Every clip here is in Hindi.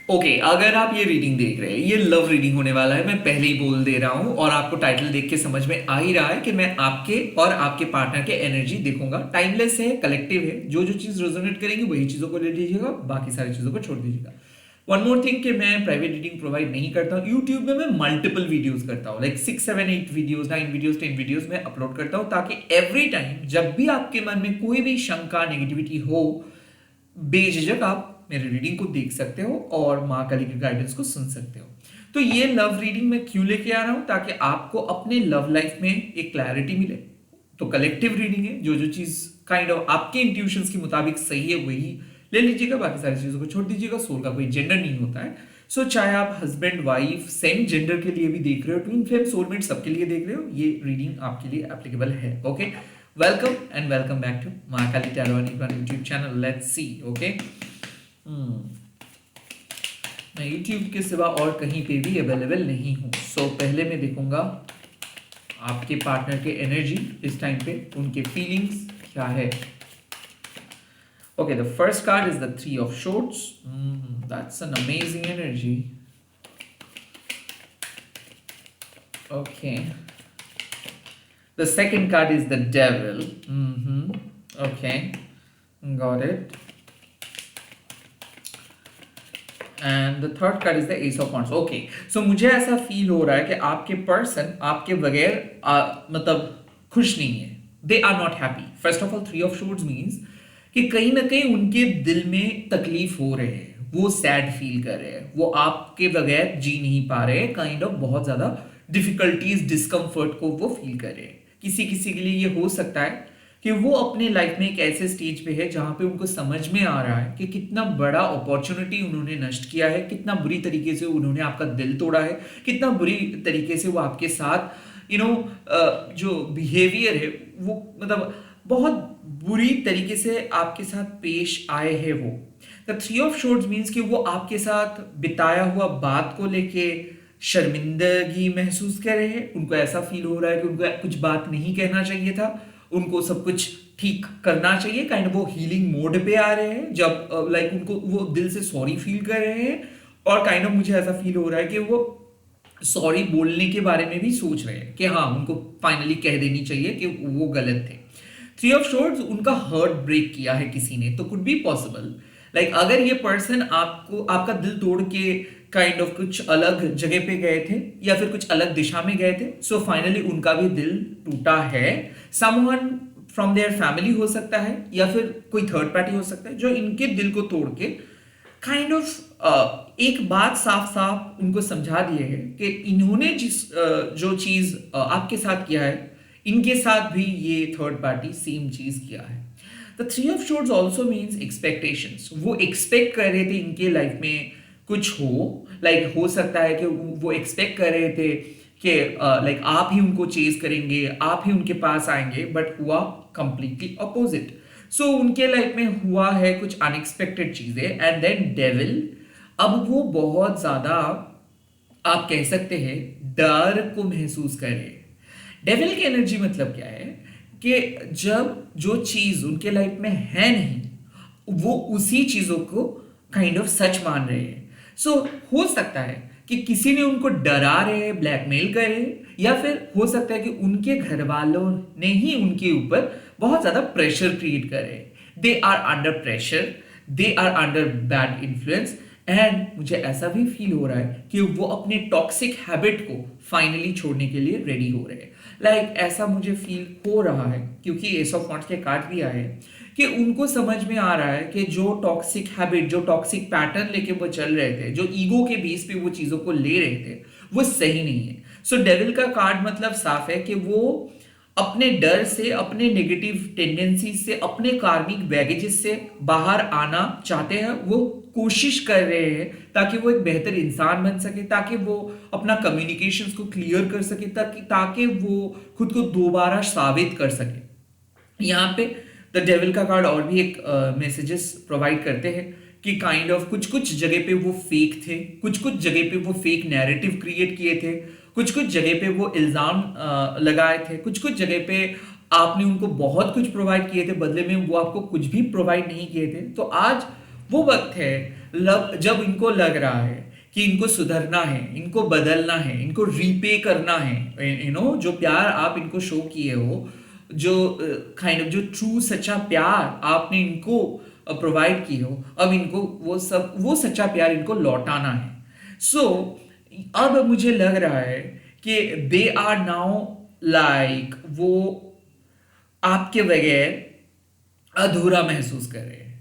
ओके अगर आप ये रीडिंग देख रहे हैं, ये लव रीडिंग होने वाला है, मैं पहले ही बोल दे रहा हूं और आपको टाइटल देख के समझ में आ ही रहा है कि मैं आपके और आपके पार्टनर के एनर्जी देखूंगा। टाइमलेस है, कलेक्टिव है, जो जो चीज रेजोनेट करेंगी वही चीजों को ले लीजिएगा, बाकी सारी चीजों को छोड़ दीजिएगा। वन मोर थिंग कि मैं प्राइवेट रीडिंग प्रोवाइड नहीं करता हूँ। यूट्यूब में मैं मल्टीपल वीडियोस करता हूँ, लाइक 6 7 8 वीडियोस, 9 वीडियोस, 10 वीडियोस मैं अपलोड करता हूँ, ताकि एवरी टाइम जब भी आपके मन में कोई भी शंका नेगेटिविटी हो, बेझिझक आप मेरे रीडिंग को देख सकते हो और माँ काली के गाइडेंस को सुन सकते हो। तो ये लव रीडिंग मैं क्यों लेके आ रहा हूं, ताकि आपको अपने लव लाइफ में एक क्लैरिटी मिले। तो कलेक्टिव रीडिंग है, जो जो चीज काइंड ऑफ आपके इंट्यूशंस के मुताबिक सही है वही ले लीजिएगा, बाकी सारी चीजों को छोड़ दीजिएगा। सोल का कोई जेंडर नहीं होता है। सो चाहे आप हस्बैंड वाइफ सेम जेंडर के लिए भी देख रहे हो, ट्विन फ्लेम सोलमेट सबके लिए देख रहे हो, ये रीडिंग आपके लिए एप्लीकेबल है। Okay, welcome and welcome back to Mahakali tarot and YouTube channel. Let's see. Okay, मैं YouTube के सिवा और कहीं पे भी अवेलेबल नहीं हूँ। सो पहले मैं देखूंगा आपके पार्टनर के एनर्जी इस टाइम पे, उनके फीलिंग्स क्या है। Okay, the first card is the 3 of swords. That's an amazing energy. Okay, the second card is the devil. Okay, got it. And the third card is the ace of wands. Okay, so मुझे ऐसा फील हो रहा है कि आपके पर्सन आपके बगैर मतलब खुश नहीं है। They are not happy. First of all 3 of shorts means कि कहीं ना कहीं उनके दिल में तकलीफ हो रहे हैं, वो सैड फील कर रहे हैं, वो आपके बगैर जी नहीं पा रहे हैं, काइंड ऑफ बहुत ज्यादा डिफिकल्टीज डिस्कम्फर्ट को वो फील कर रहे हैं। किसी किसी के लिए ये हो सकता है कि वो अपने लाइफ में एक ऐसे स्टेज पे है जहां पे उनको समझ में आ रहा है कि कितना बड़ा अपॉर्चुनिटी उन्होंने नष्ट किया है, कितना बुरी तरीके से उन्होंने आपका दिल तोड़ा है, कितना बुरी तरीके से वो आपके साथ जो बिहेवियर है वो मतलब बहुत बुरी तरीके से आपके साथ पेश आए हैं। वो द 3 ऑफ शॉर्ट्स मीन्स कि वो आपके साथ बिताया हुआ बात को लेके शर्मिंदगी महसूस कर रहे हैं। उनको ऐसा फील हो रहा है कि उनको कुछ बात नहीं कहना चाहिए था, उनको सब कुछ ठीक करना चाहिए। काइंड वो हीलिंग मोड पे आ रहे हैं, जब लाइक उनको वो दिल से सॉरी फील कर रहे हैं, और काइंड ऑफ मुझे ऐसा फील हो रहा है कि वो सॉरी बोलने के बारे में भी सोच रहे हैं कि हाँ उनको फाइनली कह देनी चाहिए कि वो गलत थे। 3 ऑफ शॉर्ट्स उनका हर्ट ब्रेक किया है किसी ने, तो कुड बी पॉसिबल लाइक अगर ये पर्सन आपको आपका दिल तोड़ के काइंड ऑफ कुछ अलग जगह पे गए थे या फिर कुछ अलग दिशा में गए थे, सो फाइनली उनका भी दिल टूटा है। समवन फ्रॉम देयर फैमिली हो सकता है या फिर कोई थर्ड पार्टी हो सकता है जो इनके दिल को तोड़ के काइंड ऑफ एक बात साफ साफ उनको समझा दिए है कि इन्होंने जो चीज आपके साथ किया है, इनके साथ भी ये थर्ड पार्टी सेम चीज किया है। The 3 of shorts also means expectations. वो एक्सपेक्ट कर रहे थे इनके लाइफ में कुछ हो, लाइक हो सकता है कि वो एक्सपेक्ट कर रहे थे कि लाइक आप ही उनको चेज करेंगे, आप ही उनके पास आएंगे, बट हुआ कंप्लीटली अपोजिट। सो उनके लाइफ में हुआ है कुछ अनएक्सपेक्टेड चीजें, एंड देन डेविल अब वो बहुत ज्यादा आप कह सकते हैं डर को महसूस कर रहे हैं। डेविल की एनर्जी मतलब क्या है कि जब जो चीज उनके लाइफ में है नहीं, वो उसी चीजों को काइंड ऑफ सच मान रहे हैं। सो हो सकता है कि किसी ने उनको डरा रहे, ब्लैकमेल कर रहे, या फिर हो सकता है कि उनके घर वालों ने ही उनके ऊपर बहुत ज्यादा प्रेशर क्रिएट कर रहे। They are under pressure, they are under bad influence, and मुझे ऐसा भी फील हो रहा है कि वो अपने टॉक्सिक हैबिट को फाइनली छोड़ने के लिए रेडी हो रहे हैं। लाइक ऐसा मुझे फील हो रहा है क्योंकि एस ऑफ वांड्स के कार्ड भी आए हैं कि उनको समझ में आ रहा है कि जो टॉक्सिक हैबिट, जो टॉक्सिक पैटर्न लेके वो चल रहे थे, जो ईगो के बेस पे वो चीजों को ले रहे थे, वो सही नहीं है। सो डेविल का कार्ड मतलब साफ है कि वो अपने डर से, अपने नेगेटिव टेंडेंसी से, अपने कार्मिक बैगेजेस से बाहर आना चाहते हैं। वो कोशिश कर रहे हैं ताकि वो एक बेहतर इंसान बन सके, ताकि वो अपना कम्युनिकेशंस को क्लियर कर सके, ताकि वो खुद को दोबारा साबित कर सके। यहाँ पे द डेविल का कार्ड और भी एक मैसेजेस प्रोवाइड करते हैं कि काइंड ऑफ कुछ कुछ जगह पे वो फेक थे, कुछ कुछ जगह पे वो फेक नैरेटिव क्रिएट किए थे, कुछ कुछ जगह पे वो इल्जाम लगाए थे, कुछ कुछ जगह पे आपने उनको बहुत कुछ प्रोवाइड किए थे, बदले में वो आपको कुछ भी प्रोवाइड नहीं किए थे। तो आज वो वक्त है जब इनको लग रहा है कि इनको सुधरना है, इनको बदलना है, इनको रीपे करना है, जो प्यार आप इनको शो किए हो, जो जो ट्रू सच्चा प्यार आपने इनको प्रोवाइड किए हो, अब इनको वो सच्चा प्यार इनको लौटाना है। सो अब मुझे लग रहा है कि दे आर नाउ लाइक वो आपके बगैर अधूरा महसूस कर रहे हैं।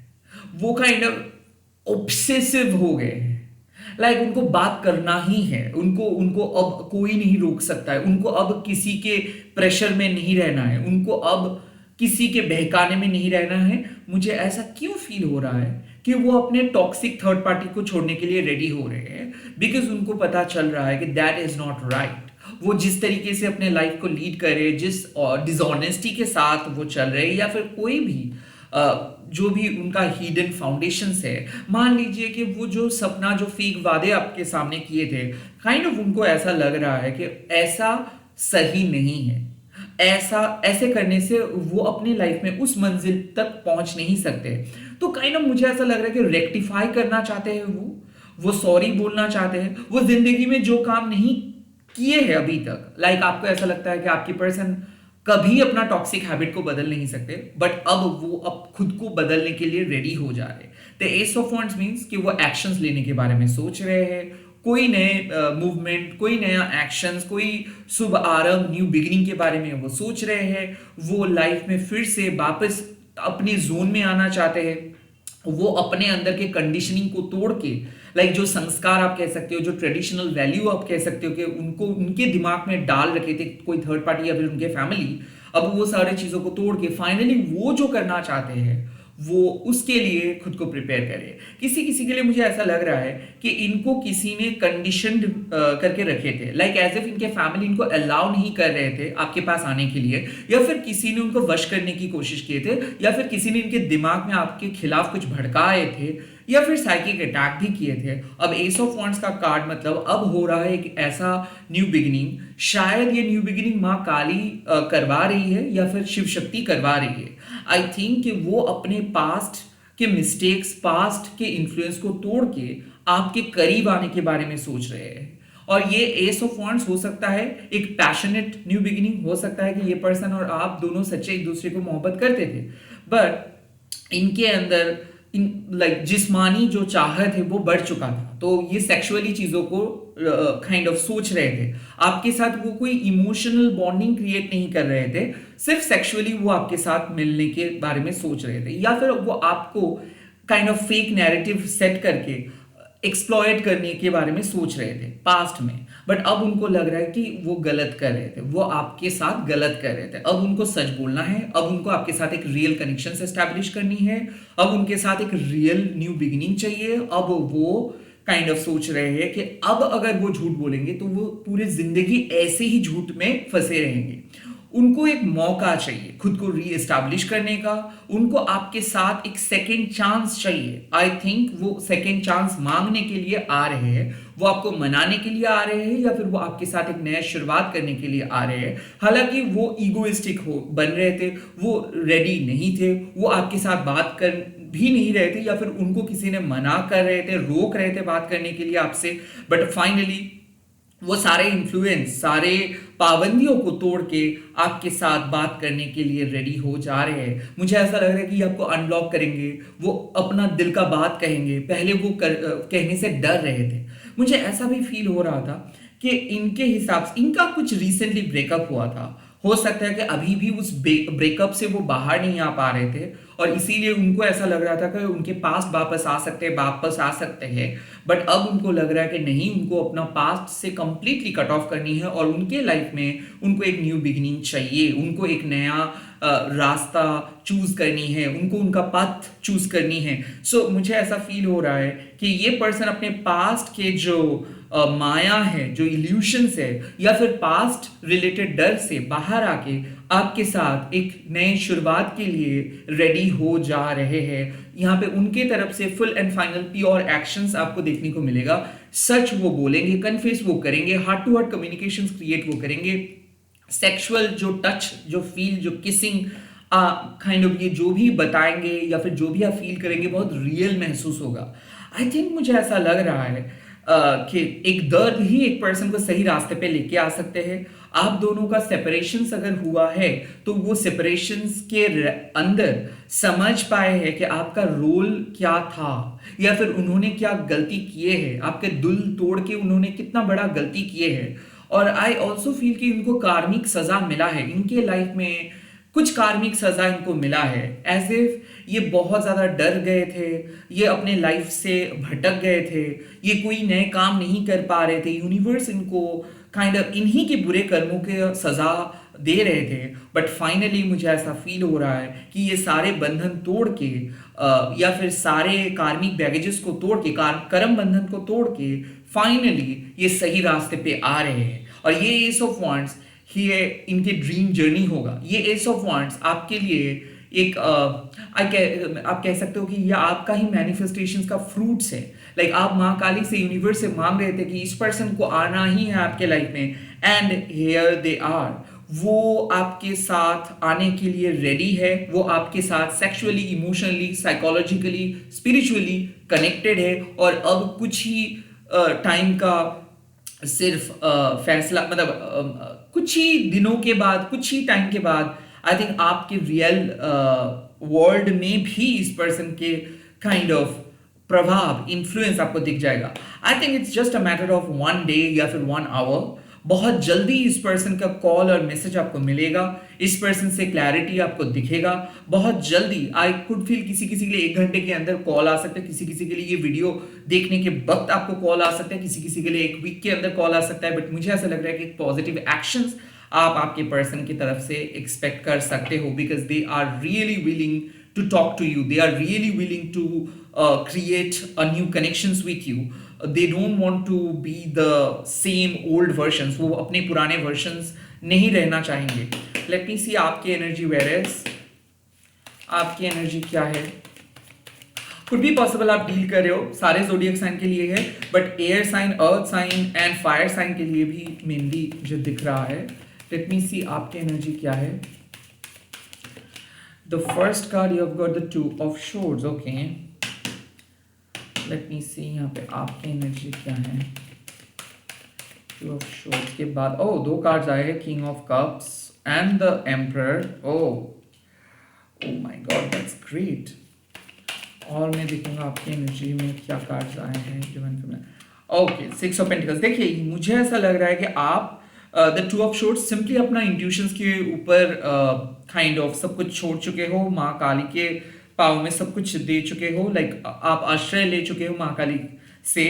वो ऑब्सेसिव हो गए हैं। उनको बात करना ही है, उनको उनको अब कोई नहीं रोक सकता है, उनको अब किसी के प्रेशर में नहीं रहना है, उनको अब किसी के बहकाने में नहीं रहना है। मुझे ऐसा क्यों फील हो रहा है कि वो अपने टॉक्सिक थर्ड पार्टी को छोड़ने के लिए रेडी हो रहे हैं, बिकॉज उनको पता चल रहा है कि दैट इज नॉट राइट। वो जिस तरीके से अपने लाइफ को लीड करे, जिस डिसऑनेस्टी के साथ वो चल रहे हैं, या फिर कोई भी जो भी उनका हिडन फाउंडेशंस है, मान लीजिए कि वो जो सपना, जो फेक वादे आपके सामने किए थे, उनको ऐसा लग रहा है कि ऐसा सही नहीं है, ऐसे करने से वो अपनी लाइफ में उस मंजिल तक पहुंच नहीं सकते। तो मुझे ऐसा लग रहा है कि रेक्टिफाई करना चाहते हैं, वो सॉरी बोलना चाहते हैं, वो जिंदगी में जो काम नहीं किए हैं अभी तक। आपको ऐसा लगता है कि आपकी पर्सन कभी अपना टॉक्सिक हैबिट को बदल नहीं सकते, बट अब वो खुद को बदलने के लिए रेडी हो जा रहे हैं। The ace of wands means कि वो एक्शंस लेने के बारे में सोच रहे हैं, कोई नए मूवमेंट, कोई नया एक्शंस, कोई शुभ आरंभ, न्यू बिगिनिंग के बारे में वो सोच रहे हैं। वो लाइफ में फिर से वापस अपने जोन में आना चाहते हैं। वो अपने अंदर के कंडीशनिंग को तोड़ के, जो संस्कार आप कह सकते हो, जो ट्रेडिशनल वैल्यू आप कह सकते हो कि उनको उनके दिमाग में डाल रखे थे कोई थर्ड पार्टी या फिर उनके फैमिली, अब वो सारी चीजों को तोड़ के फाइनली वो जो करना चाहते हैं वो उसके लिए खुद को प्रिपेयर करे। किसी किसी के लिए मुझे ऐसा लग रहा है कि इनको किसी ने कंडीशनड करके रखे थे, एज इफ इनके फैमिली इनको अलाउ नहीं कर रहे थे आपके पास आने के लिए, या फिर किसी ने उनको वश करने की कोशिश किए थे, या फिर किसी ने इनके दिमाग में आपके खिलाफ कुछ भड़काए थे, या फिर साइकिक अटैक भी किए थे। अब एस ऑफ वॉन्ड्स का कार्ड मतलब अब हो रहा है एक ऐसा न्यू बिगिनिंग। शायद ये न्यू बिगिनिंग माँ काली करवा रही है या फिर शिव शक्ति करवा रही है। आई थिंक कि वो अपने पास्ट के मिस्टेक्स, पास्ट के इन्फ्लुएंस को तोड़ के आपके करीब आने के बारे में सोच रहे हैं। और ये एस ऑफ वॉन्ड्स हो सकता है एक पैशनेट न्यू बिगिनिंग, हो सकता है कि ये पर्सन और आप दोनों सच्चे एक दूसरे को मोहब्बत करते थे, बट इनके अंदर जिस्मानी जो चाहत है वो बढ़ चुका था, तो ये सेक्सुअली चीजों को सोच रहे थे। आपके साथ वो कोई इमोशनल बॉन्डिंग क्रिएट नहीं कर रहे थे, सिर्फ सेक्सुअली वो आपके साथ मिलने के बारे में सोच रहे थे, या फिर वो आपको फेक नैरेटिव सेट करके एक्सप्लॉयट करने के बारे में सोच रहे थे पास्ट में। बट अब उनको लग रहा है कि वो गलत कर रहे थे, वो आपके साथ गलत कर रहे थे। अब उनको सच बोलना है, अब उनको आपके साथ एक रियल कनेक्शन से एस्टैब्लिश करनी है, अब उनके साथ एक रियल न्यू बिगिनिंग चाहिए। अब वो सोच रहे हैं कि अब अगर वो झूठ बोलेंगे तो वो पूरी जिंदगी ऐसे ही झूठ में फंसे रहेंगे। उनको एक मौका चाहिए खुद को रीएस्टैब्लिश करने का, उनको आपके साथ एक सेकेंड चांस चाहिए। आई थिंक वो सेकेंड चांस मांगने के लिए आ रहे हैं, वो आपको मनाने के लिए आ रहे हैं, या फिर वो आपके साथ एक नया शुरुआत करने के लिए आ रहे हैं। हालांकि वो ईगोइस्टिक बन रहे थे, वो रेडी नहीं थे, वो आपके साथ बात कर भी नहीं रहे थे, या फिर उनको किसी ने मना कर रहे थे, रोक रहे थे बात करने के लिए आपसे। बट फाइनली वो सारे इन्फ्लुएंस, सारे पाबंदियों को तोड़ के आपके साथ बात करने के लिए रेडी हो जा रहे हैं। मुझे ऐसा लग रहा है कि आपको अनब्लॉक करेंगे, वो अपना दिल का बात कहेंगे। पहले वो कहने से डर रहे थे। मुझे ऐसा भी फील हो रहा था कि इनके हिसाब से इनका कुछ रिसेंटली ब्रेकअप हुआ था, हो सकता है कि अभी भी उस ब्रेकअप से वो बाहर नहीं आ पा रहे थे, और इसीलिए उनको ऐसा लग रहा था कि उनके पास वापस आ सकते हैं। बट अब उनको लग रहा है कि नहीं, उनको अपना पास्ट से कंप्लीटली कट ऑफ करनी है, और उनके लाइफ में उनको एक न्यू बिगिनिंग चाहिए, उनको एक नया रास्ता चूज करनी है, उनको उनका पथ चूज करनी है। सो मुझे ऐसा फील हो रहा है कि ये पर्सन अपने पास्ट के जो माया है, जो इल्यूशंस है, या फिर पास्ट रिलेटेड डर से बाहर आके आपके साथ एक नए शुरुआत के लिए रेडी हो जा रहे हैं। यहाँ पे उनके तरफ से full and final pure actions आपको देखने को मिलेगा। सच वो बोलेंगे, कन्फेस वो करेंगे, heart to heart communications create वो करेंगे। सेक्सुअल जो टच, जो फील, जो किसिंग ये जो भी बताएंगे या फिर जो भी आप फील करेंगे बहुत रियल महसूस होगा। आई थिंक मुझे ऐसा लग रहा है कि एक दर्द ही एक पर्सन को सही रास्ते पे लेके आ सकते हैं। आप दोनों का सेपरेशन अगर हुआ है तो वो सेपरेशन के अंदर समझ पाए हैं कि आपका रोल क्या था, या फिर उन्होंने क्या गलती किए हैं, आपके दिल तोड़ के उन्होंने कितना बड़ा गलती किए हैं। और आई ऑल्सो फील कि इनको कार्मिक सजा मिला है, इनके लाइफ में कुछ कार्मिक सजा इनको मिला है। एज इफ ये बहुत ज़्यादा डर गए थे, ये अपने लाइफ से भटक गए थे, ये कोई नए काम नहीं कर पा रहे थे, यूनिवर्स इनको काइंड ऑफ इन्हीं के बुरे कर्मों के सजा दे रहे थे। बट फाइनली मुझे ऐसा फील हो रहा है कि ये सारे बंधन तोड़ के या फिर सारे कार्मिक बैगेजेस को तोड़ के, कर्म बंधन को तोड़ के फाइनली ये सही रास्ते पे आ रहे हैं। और ये एस ऑफ वांड्स ये इनके ड्रीम जर्नी होगा। ये एस ऑफ वांड्स आपके लिए एक आप कह सकते हो कि ये आपका ही मैनिफेस्टेशन का फ्रूट्स है। लाइक आप माँ काली से, यूनिवर्स से मांग रहे थे कि इस पर्सन को आना ही है आपके लाइफ में, एंड हियर दे आर। वो आपके साथ आने के लिए रेडी है, वो आपके साथ sexually, emotionally, psychologically, spiritually connected है। और अब कुछ ही टाइम का सिर्फ फैसला, मतलब कुछ ही दिनों के बाद, कुछ ही टाइम के बाद आई थिंक आपके रियल वर्ल्ड में भी इस पर्सन के काइंड ऑफ प्रभाव, इन्फ्लुएंस आपको दिख जाएगा। I think it's just a matter of 1 day या फिर 1 आवर। बहुत जल्दी इस पर्सन का कॉल और मैसेज आपको मिलेगा, इस पर्सन से क्लैरिटी आपको दिखेगा बहुत जल्दी। आई कुड फील किसी किसी के लिए 1 घंटे के अंदर कॉल आ सकता है, किसी किसी के लिए ये वीडियो देखने के वक्त आपको कॉल आ सकता है, किसी किसी के लिए 1 वीक के अंदर कॉल आ सकता है। बट मुझे ऐसा लग रहा है कि पॉजिटिव एक्शंस आप आपके पर्सन की तरफ से एक्सपेक्ट कर सकते हो, because they are really willing to talk to you, they are really willing to create a new connections with you. They don't want to be the same old versions. वो अपने पुराने versions नहीं रहना चाहेंगे। Let me see आपकी एनर्जी, whereas आपकी एनर्जी क्या है। Could be possible आप डील कर रहे हो, सारे जोडियक साइन के लिए है, but air sign, earth sign and fire sign के लिए भी मेनली जो दिख रहा है। Let me see आपकी एनर्जी क्या है। The first card you have got the 2 of swords. Okay. Let me see यहाँ पे आपकी एनर्जी क्या है। 2 ऑफ शॉर्ट्स के बाद 2 कार्ड्स आए हैं, king of cups and the emperor. Oh my God, that's great. और मैं देखूंगा आपकी एनर्जी में क्या कार्ड्स आए हैं। Okay, 6 of pentacles. देखिए मुझे ऐसा लग रहा है कि आप द 2 ऑफ शॉर्ट्स सिंपली अपना इंट्यूशंस के ऊपर काइंड ऑफ सब कुछ छोड़ चुके हो, माँ काली के पाव में सब कुछ दे चुके हो। लाइक आप आश्रय ले चुके हो माँ काली से,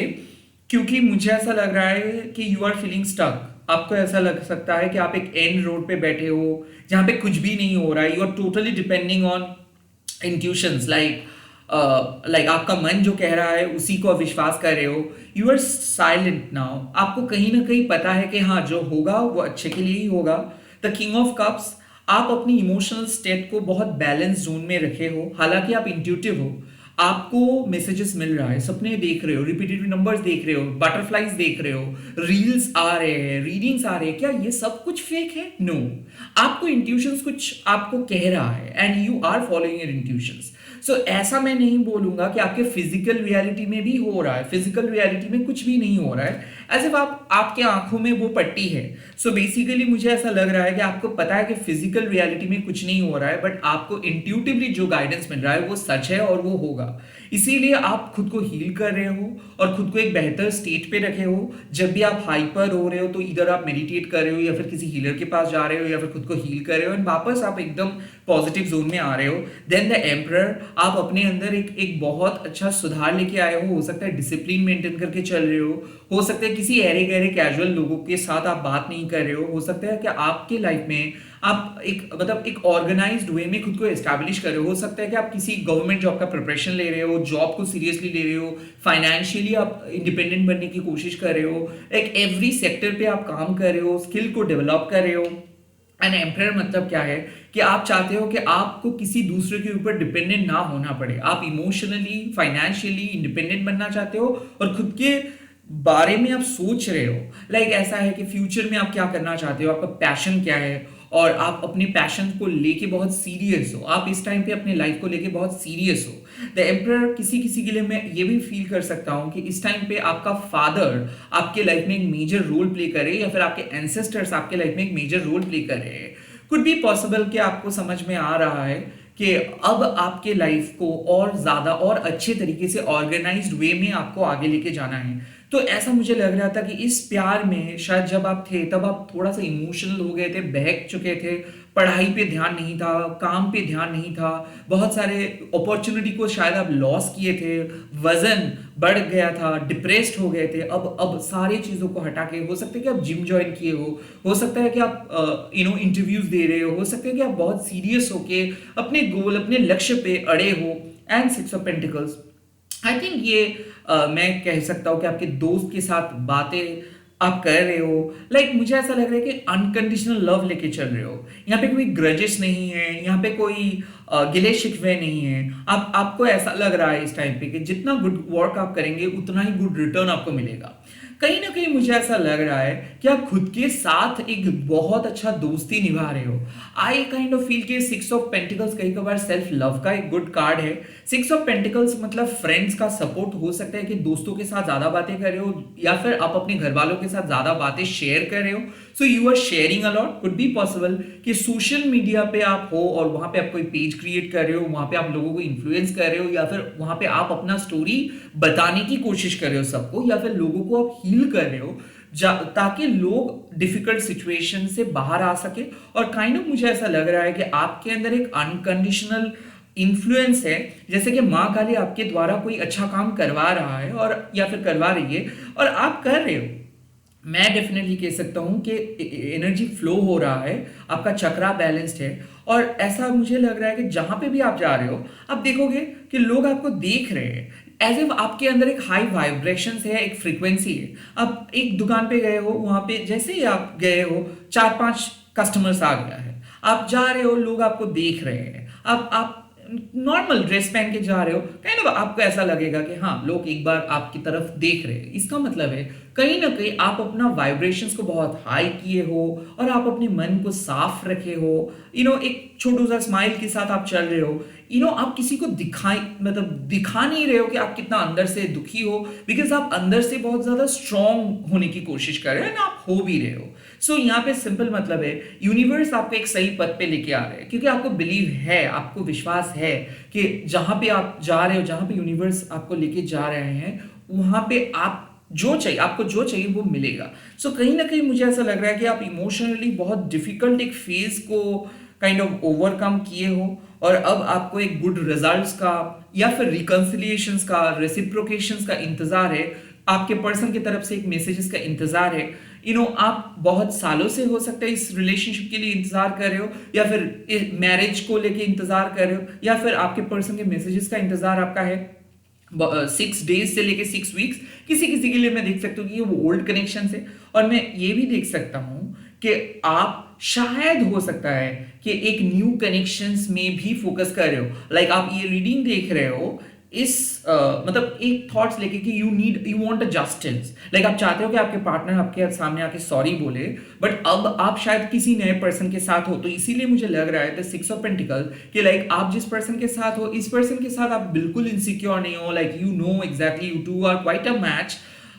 क्योंकि मुझे ऐसा लग रहा है कि यू आर फीलिंग स्टक। आपको ऐसा लग सकता है कि आप एक एंड रोड पे बैठे हो जहाँ पे कुछ भी नहीं हो रहा है। You are totally depending on intuitions, like आपका मन जो कह रहा है उसी को विश्वास कर रहे हो। You are silent now. आपको कहीं ना कहीं पता है कि हाँ जो होगा वो अच्छे के लिए ही होगा। द किंग ऑफ कप्स, आप अपनी इमोशनल स्टेट को बहुत बैलेंस जोन में रखे हो। हालांकि आप इंट्यूटिव हो, आपको मैसेजेस मिल रहा है, सपने देख रहे हो, रिपीटेटिव नंबर्स देख रहे हो, बटरफ्लाइज देख रहे हो, रील्स आ रहे हैं, रीडिंग्स आ रहे हैं। क्या ये सब कुछ फेक है? नो, आपको इंट्यूशंस कुछ आपको कह रहा है and you are following your intuitions. So ऐसा मैं नहीं बोलूंगा कि आपके फिजिकल रियलिटी में भी हो रहा है, फिजिकल रियलिटी में कुछ भी नहीं हो रहा है। एज इफ आपके आंखों में वो पट्टी है। सो बेसिकली मुझे ऐसा लग रहा है कि आपको पता है कि फिजिकल रियलिटी में कुछ नहीं हो रहा है, बट आपको इंट्यूटिवली जो गाइडेंस मिल रहा है वो सच है और वो होगा। इसीलिए आप खुद को हील कर रहे हो और खुद को एक बेहतर स्टेट पे रखे हो। जब भी आप हाइपर हो रहे हो तो इधर आप मेडिटेट कर रहे हो या फिर किसी हीलर के पास जा रहे हो या फिर खुद को हील कर रहे हो एंड वापस आप एकदम पॉजिटिव जोन में आ रहे हो। देन द एम्परर, आप अपने अंदर एक बहुत अच्छा सुधार लेके आए हो सकता है डिसिप्लिन मेंटेन करके चल रहे हो सकता है किसी ऐरे गहरे कैजुअल लोगों के साथ आप बात नहीं कर रहे हो सकता है कि आपके लाइफ में आप एक ऑर्गेनाइज्ड वे में खुद को एस्टैब्लिश कर रहे हो सकता है कि आप किसी गवर्नमेंट जॉब का प्रिपरेशन ले रहे हो, जॉब को सीरियसली ले रहे हो, फाइनेंशियली आप इंडिपेंडेंट बनने की कोशिश कर रहे हो, एक एवरी सेक्टर पे आप काम कर रहे हो, स्किल को डेवलप कर रहे हो। एंड एम्परर मतलब क्या है कि आप चाहते हो कि आपको किसी दूसरे के ऊपर डिपेंडेंट ना होना पड़े। आप इमोशनली, फाइनेंशियली इंडिपेंडेंट बनना चाहते हो और खुद के बारे में आप सोच रहे हो। लाइक ऐसा है कि फ्यूचर में आप क्या करना चाहते हो, आपका पैशन क्या है और आप अपने पैशन को लेके बहुत सीरियस हो, आप इस टाइम पे अपने लाइफ को लेके बहुत सीरियस हो। द एम्परर किसी किसी के लिए मैं ये भी फील कर सकता हूँ कि इस टाइम पे आपका फादर आपके लाइफ में एक मेजर रोल प्ले करे, या फिर आपके एंसेस्टर्स आपके लाइफ में एक मेजर रोल प्ले करे। कुड बी पॉसिबल कि आपको समझ में आ रहा है कि अब आपके लाइफ को और ज्यादा और अच्छे तरीके से ऑर्गेनाइज्ड वे में आपको आगे लेके जाना है। तो ऐसा मुझे लग रहा था कि इस प्यार में शायद जब आप थे तब आप थोड़ा सा इमोशनल हो गए थे, बहक चुके थे, पढ़ाई पे ध्यान नहीं था, काम पे ध्यान नहीं था, बहुत सारे अपॉर्चुनिटी को शायद आप लॉस किए थे, वजन बढ़ गया था, डिप्रेस्ड हो गए थे। अब सारी चीज़ों को हटा के हो सकता है कि आप जिम ज्वाइन किए हो सकता है कि आप इंटरव्यूज दे रहे हो सकता है कि आप बहुत सीरियस होके अपने गोल अपने लक्ष्य पे अड़े हो। And six of pentacles, I think ये मैं कह सकता हूँ कि आपके दोस्त के साथ बातें आप कर रहे हो, मुझे ऐसा लग रहा है कि अनकंडीशनल लव लेके चल रहे हो। यहाँ पे कोई ग्रजेस नहीं है, यहाँ पे कोई गिले शिकवे नहीं है। आपको ऐसा लग रहा है इस टाइम पे कि जितना गुड वर्क आप करेंगे उतना ही गुड रिटर्न आपको मिलेगा। कहीं ना कहीं मुझे ऐसा लग रहा है कि आप खुद के साथ एक बहुत अच्छा दोस्ती निभा रहे हो। आई काइंड ऑफ फील कि सिक्स ऑफ पेंटिकल्स कई कबार सेल्फ लव का एक गुड कार्ड है। सिक्स ऑफ पेंटिकल्स मतलब फ्रेंड्स का सपोर्ट हो सकता है कि दोस्तों के साथ ज्यादा बातें कर रहे हो, या फिर आप अपने घर वालों के साथ ज्यादा बातें शेयर कर रहे हो। So you are sharing a lot. Could be possible कि सोशल मीडिया पे आप हो और वहां पे आप कोई पेज क्रिएट कर रहे हो, वहां पे आप लोगों को इन्फ्लुएंस कर रहे हो, या फिर वहां पे आप अपना स्टोरी बताने की कोशिश कर रहे हो सबको, या फिर लोगों को आप हील कर रहे हो ताकि लोग डिफिकल्ट सिचुएशन से बाहर आ सके। और काइंड ऑफ मुझे ऐसा लग रहा है कि आपके अंदर एक अनकंडीशनल इन्फ्लुएंस है, जैसे कि माँ काली आपके द्वारा कोई अच्छा काम करवा रहा है और या फिर करवा रही है और आप कर रहे हो। मैं डेफिनेटली कह सकता हूं कि एनर्जी फ्लो हो रहा है, आपका चक्रा बैलेंस्ड है। और ऐसा मुझे लग रहा है कि जहां पे भी आप जा रहे हो आप देखोगे कि लोग आपको देख रहे हैं, एज इफ आपके अंदर एक हाई वाइब्रेशन है, एक फ्रीक्वेंसी है। आप एक दुकान पे गए हो, वहां पे जैसे ही आप गए हो 4-5 कस्टमर्स आ गया है, आप जा रहे हो, लोग आपको देख रहे हैं, आप नॉर्मल ड्रेस पहन के जा रहे हो, काइंड ऑफ आपको ऐसा लगेगा कि हाँ लोग एक बार आपकी तरफ देख रहे हैं। इसका मतलब है कहीं ना कहीं आप अपना वाइब्रेशंस को बहुत हाई किए हो और आप अपने मन को साफ रखे हो। एक छोटू सा स्माइल के साथ आप चल रहे हो। आप किसी को दिखा नहीं रहे हो कि आप कितना अंदर से दुखी हो, बिकॉज आप अंदर से बहुत ज्यादा स्ट्रांग होने की कोशिश कर रहे हो, ना आप हो भी रहे हो। सो यहाँ पे सिंपल मतलब है यूनिवर्स आपको एक सही पथ पे लेके आ रहे हैं, क्योंकि आपको बिलीव है, आपको विश्वास है कि जहां पे आप जा रहे हो, जहां पे यूनिवर्स आपको लेके जा रहे हैं, वहां पे आपको जो चाहिए वो मिलेगा। सो कहीं ना कहीं मुझे ऐसा लग रहा है कि आप इमोशनली बहुत डिफिकल्ट एक फेज को काइंड ऑफ ओवरकम किए हो और अब आपको एक गुड रिजल्ट्स का या फिर रिकंसिलिएशंस का, रेसिप्रोकेशंस का इंतजार है। आपके पर्सन की तरफ से एक मैसेजेस का इंतजार है। आप बहुत सालों से हो सकता है इस रिलेशनशिप के लिए इंतजार कर रहे हो, या फिर मैरिज को लेके इंतजार कर रहे हो, या फिर आपके पर्सन के मैसेजेस का इंतजार आपका है 6 डेज से लेके 6 वीक्स। किसी किसी के लिए मैं देख सकता हूँ कि वो ओल्ड कनेक्शन है। और मैं ये भी देख सकता हूँ कि आप शायद हो सकता है कि एक न्यू कनेक्शंस में भी फोकस कर रहे हो। आप ये रीडिंग देख रहे हो इस मतलब एक थॉट्स लेके कि यू वांट अ जस्टिस। आप चाहते हो कि आपके पार्टनर आपके सामने आके सॉरी बोले, बट अब आप शायद किसी नए पर्सन के साथ हो। तो इसीलिए मुझे लग रहा है द 6 ऑफ पेंटिकल कि आप जिस पर्सन के साथ हो, इस पर्सन के साथ आप बिल्कुल इनसिक्योर नहीं हो। You know exactly you two are quite a match,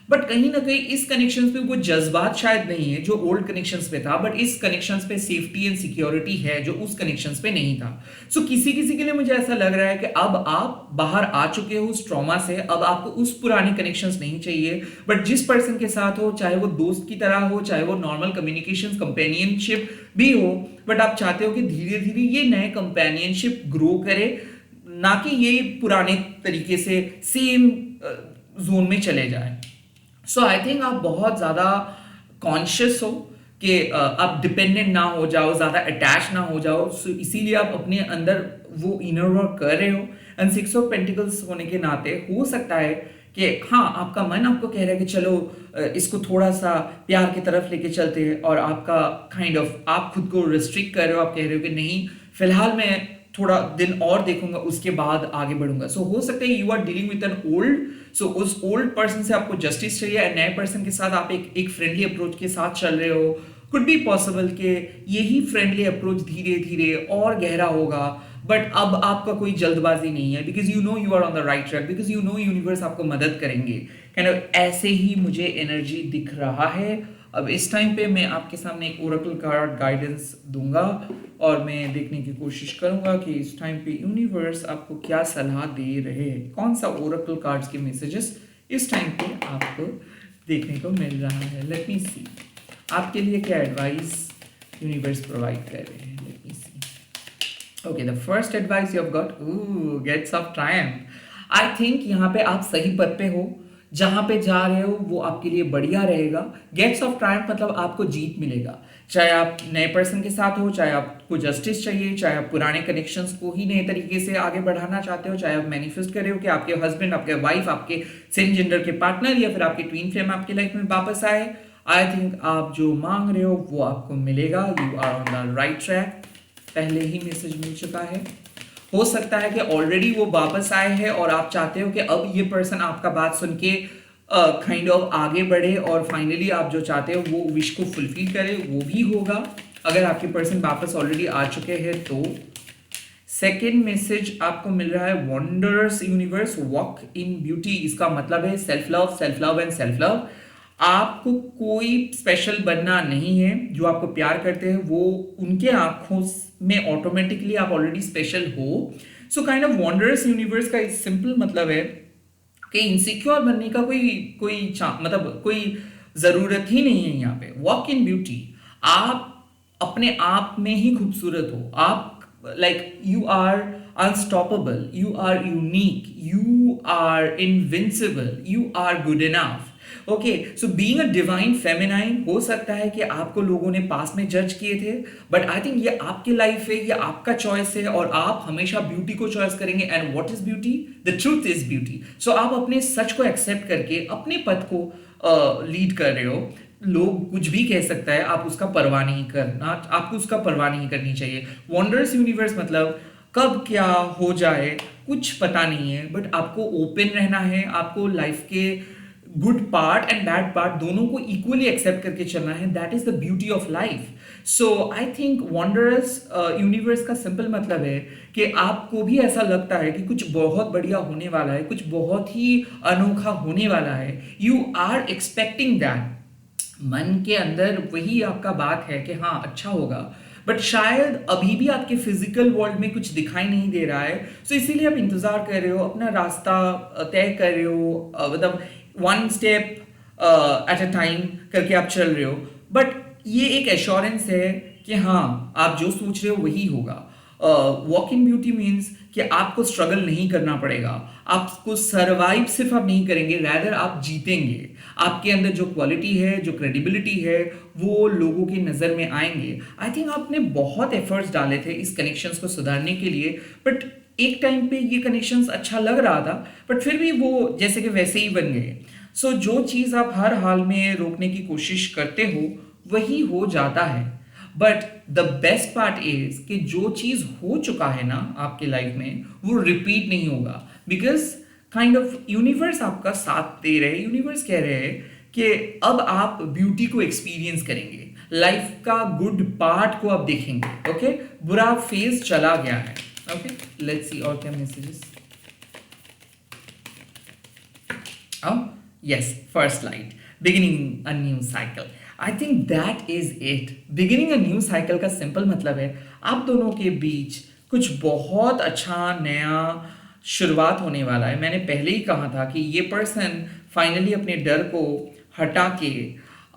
but कहीं ना कहीं इस कनेक्शन पे वो जज्बात शायद नहीं है जो ओल्ड कनेक्शन पे था, बट इस कनेक्शन पे सेफ्टी एंड सिक्योरिटी है जो उस कनेक्शन पे नहीं था। सो किसी किसी के लिए मुझे ऐसा लग रहा है कि अब आप बाहर आ चुके हो उस ट्रॉमा से, अब आपको उस पुराने कनेक्शंस नहीं चाहिए। बट जिस पर्सन के साथ हो, चाहे वो दोस्त की तरह हो, चाहे वो नॉर्मल कम्युनिकेशन कंपेनियनशिप भी हो, बट आप चाहते हो कि धीरे धीरे ये नए कंपेनियनशिप ग्रो करे, ना कि ये पुराने तरीके से सेम जोन में चले जाए। सो आई थिंक आप बहुत ज़्यादा कॉन्शियस हो कि आप डिपेंडेंट ना हो जाओ, ज़्यादा अटैच ना हो जाओ। सो इसीलिए आप अपने अंदर वो इनर वर्क कर रहे हो। एंड 6 ऑफ पेंटिकल्स होने के नाते हो सकता है कि हाँ आपका मन आपको कह रहा है कि चलो इसको थोड़ा सा प्यार की तरफ लेके चलते हैं, और आपका काइंड ऑफ आप खुद को रिस्ट्रिक्ट कर रहे हो। आप कह रहे हो कि नहीं, फिलहाल मैं थोड़ा दिन और देखूंगा, उसके बाद आगे बढ़ूंगा। सो हो सकता है you are dealing with an old, so उस ओल्ड पर्सन से आपको जस्टिस चाहिए, नए पर्सन के साथ आप एक फ्रेंडली अप्रोच के साथ चल रहे हो। कुड बी पॉसिबल कि यही फ्रेंडली अप्रोच धीरे धीरे और गहरा होगा, बट अब आपका कोई जल्दबाजी नहीं है, because you know you are on the right track, because you know universe आपको मदद करेंगे। काइंड ऑफ ऐसे ही मुझे एनर्जी दिख रहा है। अब इस टाइम पे मैं आपके सामने एक ओरेकल कार्ड गाइडेंस दूंगा और मैं देखने की कोशिश करूंगा कि इस टाइम पे यूनिवर्स आपको क्या सलाह दे रहे हैं, कौन सा ओरेकल कार्ड्स के मैसेजेस इस टाइम पे आपको देखने को मिल रहा है। लेट मी सी आपके लिए क्या एडवाइस यूनिवर्स प्रोवाइड कर रहे हैं। Let me see. Okay, the first advice you have got, gates of triumph. I think यहाँ पे आप सही पद पे हो, जहां पे जा रहे हो वो आपके लिए बढ़िया रहेगा। गेट्स ऑफ ट्रायम्फ मतलब आपको जीत मिलेगा, चाहे आप नए पर्सन के साथ हो, चाहे आपको जस्टिस चाहिए, चाहे आप पुराने कनेक्शंस को ही नए तरीके से आगे बढ़ाना चाहते हो, चाहे आप मैनिफेस्ट कर रहे हो कि आपके हस्बैंड, आपके वाइफ, आपके सेम जेंडर के पार्टनर या फिर आपके ट्विन फ्लेम आपकी लाइफ में वापस आए। आई थिंक आप जो मांग रहे हो वो आपको मिलेगा। You are on the right track. पहले ही मैसेज मिल चुका है। हो सकता है कि ऑलरेडी वो वापस आए हैं और आप चाहते हो कि अब ये पर्सन आपका बात सुन के काइंड ऑफ आगे बढ़े और फाइनली आप जो चाहते हो वो विश को फुलफिल करे, वो भी होगा अगर आपके पर्सन वापस ऑलरेडी आ चुके हैं तो। सेकेंड मैसेज आपको मिल रहा है wondrous universe walk in beauty. इसका मतलब है self love, self love and self love. आपको कोई स्पेशल बनना नहीं है। जो आपको प्यार करते हैं वो उनके आंखों में ऑटोमेटिकली आप ऑलरेडी स्पेशल हो। So kind of wondrous universe का सिंपल मतलब है कि इनसिक्योर बनने का मतलब कोई जरूरत ही नहीं है। यहाँ पे वॉक इन ब्यूटी, आप अपने आप में ही खूबसूरत हो। आप like you are unstoppable, you are unique, you are invincible, you are good enough. Okay, so being a divine feminine, हो सकता है कि आपको लोगों ने पास में जज किए थे, बट आई थिंक ये आपकी लाइफ है, ये आपका चॉइस है और आप हमेशा ब्यूटी को चॉइस करेंगे। And what is beauty? The truth is beauty. So आप अपने सच को एक्सेप्ट करके अपने पथ को लीड कर रहे हो। लोग कुछ भी कह सकता है, आप उसका परवाह नहीं करना, आपको उसका परवाह नहीं करनी चाहिए। वंडरस यूनिवर्स मतलब कब क्या हो जाए कुछ पता नहीं है, बट आपको ओपन रहना है। आपको लाइफ के good part and bad part दोनों को इक्वली एक्सेप्ट करके चलना है। That is the beauty of life. So I think wondrous universe का सिंपल मतलब है कि आपको भी ऐसा लगता है कि कुछ बहुत बढ़िया होने वाला है, कुछ बहुत ही अनोखा होने वाला है। You are expecting that. मन के अंदर वही आपका बात है कि हाँ अच्छा होगा, बट शायद अभी भी आपके फिजिकल वर्ल्ड में कुछ दिखाई नहीं दे रहा है। सो इसीलिए आप इंतजार कर रहे हो, अपना रास्ता तय कर रहे हो, मतलब one step at a time करके आप चल रहे हो। बट ये एक एश्योरेंस है कि हाँ आप जो सोच रहे हो वही होगा। वॉक इन ब्यूटी मीन्स कि आपको स्ट्रगल नहीं करना पड़ेगा, आपको सरवाइव सिर्फ आप नहीं करेंगे, रैदर आप जीतेंगे। आपके अंदर जो क्वालिटी है, जो क्रेडिबिलिटी है, वो लोगों की नज़र में आएंगे। आई थिंक आपने बहुत एफर्ट्स डाले थे इस कनेक्शंस को सुधारने के लिए, बट एक टाइम पे ये कनेक्शंस अच्छा लग रहा था, बट फिर भी वो जैसे कि वैसे ही बन गए। सो जो चीज़ आप हर हाल में रोकने की कोशिश करते हो वही हो जाता है। But the best part is कि जो चीज़ हो चुका है ना आपके लाइफ में वो रिपीट नहीं होगा, बिकॉज काइंड ऑफ यूनिवर्स आपका साथ दे रहे हैं। यूनिवर्स कह रहे हैं कि अब आप ब्यूटी को एक्सपीरियंस करेंगे, लाइफ का गुड पार्ट को आप देखेंगे। ओके, बुरा फेज चला गया है। ओके, लेट्स सी और क्या messages. Yes, first light, beginning a new cycle. I think that is it. Beginning a new cycle का सिंपल मतलब है आप दोनों के बीच कुछ बहुत अच्छा नया शुरुआत होने वाला है। मैंने पहले ही कहा था कि ये पर्सन फाइनली अपने डर को हटा के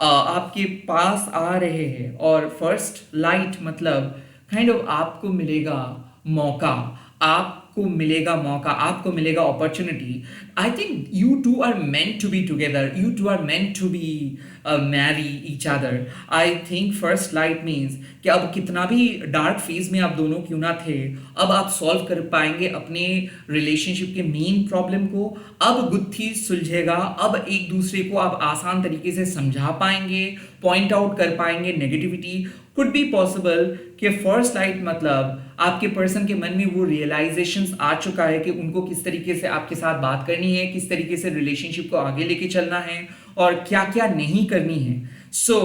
आपके पास आ रहे हैं। और फर्स्ट लाइट मतलब काइंड ऑफ आपको मिलेगा मौका, आपको मिलेगा मौका, आपको मिलेगा opportunity. I think you two are meant to be together, you two are meant to be marry each other. I think first light means कि अब कितना भी डार्क फेज में आप दोनों क्यों ना थे, अब आप सॉल्व कर पाएंगे अपने रिलेशनशिप के मेन प्रॉब्लम को। अब गुत्थी सुलझेगा, अब एक दूसरे को आप आसान तरीके से समझा पाएंगे, पॉइंट आउट कर पाएंगे नेगेटिविटी। कुड बी पॉसिबल कि फर्स्ट लाइट मतलब आपके पर्सन के मन में वो रियलाइजेशंस आ चुका है कि उनको किस तरीके से आपके साथ बात करनी है, किस तरीके से रिलेशनशिप को आगे लेके चलना है और क्या क्या नहीं करनी है। सो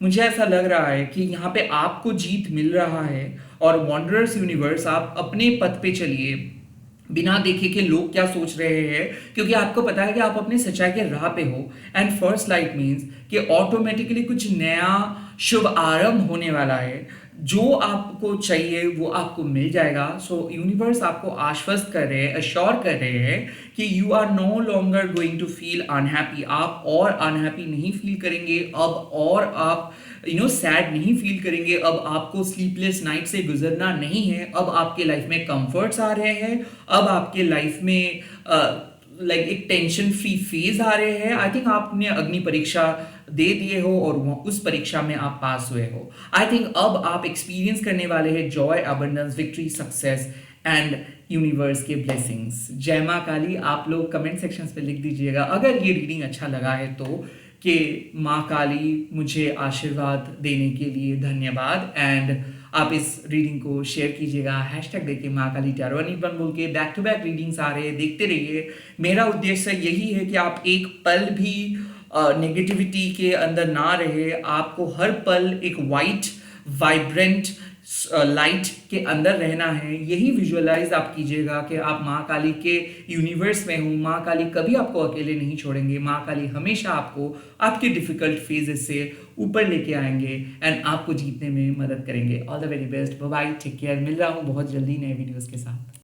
मुझे ऐसा लग रहा है कि यहाँ पे आपको जीत मिल रहा है और वॉन्डरर्स यूनिवर्स आप अपने पथ पे चलिए बिना देखे कि लोग क्या सोच रहे हैं, क्योंकि आपको पता है कि आप अपने सच्चाई के राह पे हो। एंड फर्स्ट लाइट मीन्स कि ऑटोमेटिकली कुछ नया शुभ आरंभ होने वाला है। जो आपको चाहिए वो आपको मिल जाएगा। सो यूनिवर्स आपको आश्वस्त कर रहे हैं, अश्योर कर रहे हैं कि you are no longer going to feel unhappy. आप और अनहैप्पी नहीं फील करेंगे अब, और आप सैड नहीं फील करेंगे अब, आपको स्लीपलेस नाइट से गुजरना नहीं है अब। आपके लाइफ में कंफर्ट्स आ रहे हैं अब, आपके लाइफ में लाइक एक टेंशन फ्री फेज आ रहे हैं। आई थिंक आपने अग्नि परीक्षा दे दिए हो और उस परीक्षा में आप पास हुए हो। आई थिंक अब आप एक्सपीरियंस करने वाले हैं Joy, abundance, victory, success and universe के ब्लेसिंग्स। जय माँ काली। आप लोग कमेंट सेक्शंस पे लिख दीजिएगा अगर ये रीडिंग अच्छा लगा है तो, कि माँ काली मुझे आशीर्वाद देने के लिए धन्यवाद। एंड आप इस रीडिंग को शेयर कीजिएगा, हैशटैग देके माँ काली टैरो वन बोल के। बैक टू बैक रीडिंग्स आ रहे हैं, देखते रहिए। मेरा उद्देश्य यही है कि आप एक पल भी नेगेटिविटी के अंदर ना रहे, आपको हर पल एक वाइट वाइब्रेंट लाइट के अंदर रहना है। यही विजुअलाइज आप कीजिएगा कि आप माँ काली के यूनिवर्स में हो। माँ काली कभी आपको अकेले नहीं छोड़ेंगे। माँ काली हमेशा आपको आपके डिफिकल्ट फेजेस से ऊपर लेके आएंगे एंड आपको जीतने में मदद करेंगे। All the very best, bye bye, take care. मिल रहा हूँ बहुत जल्दी नए वीडियोस के साथ।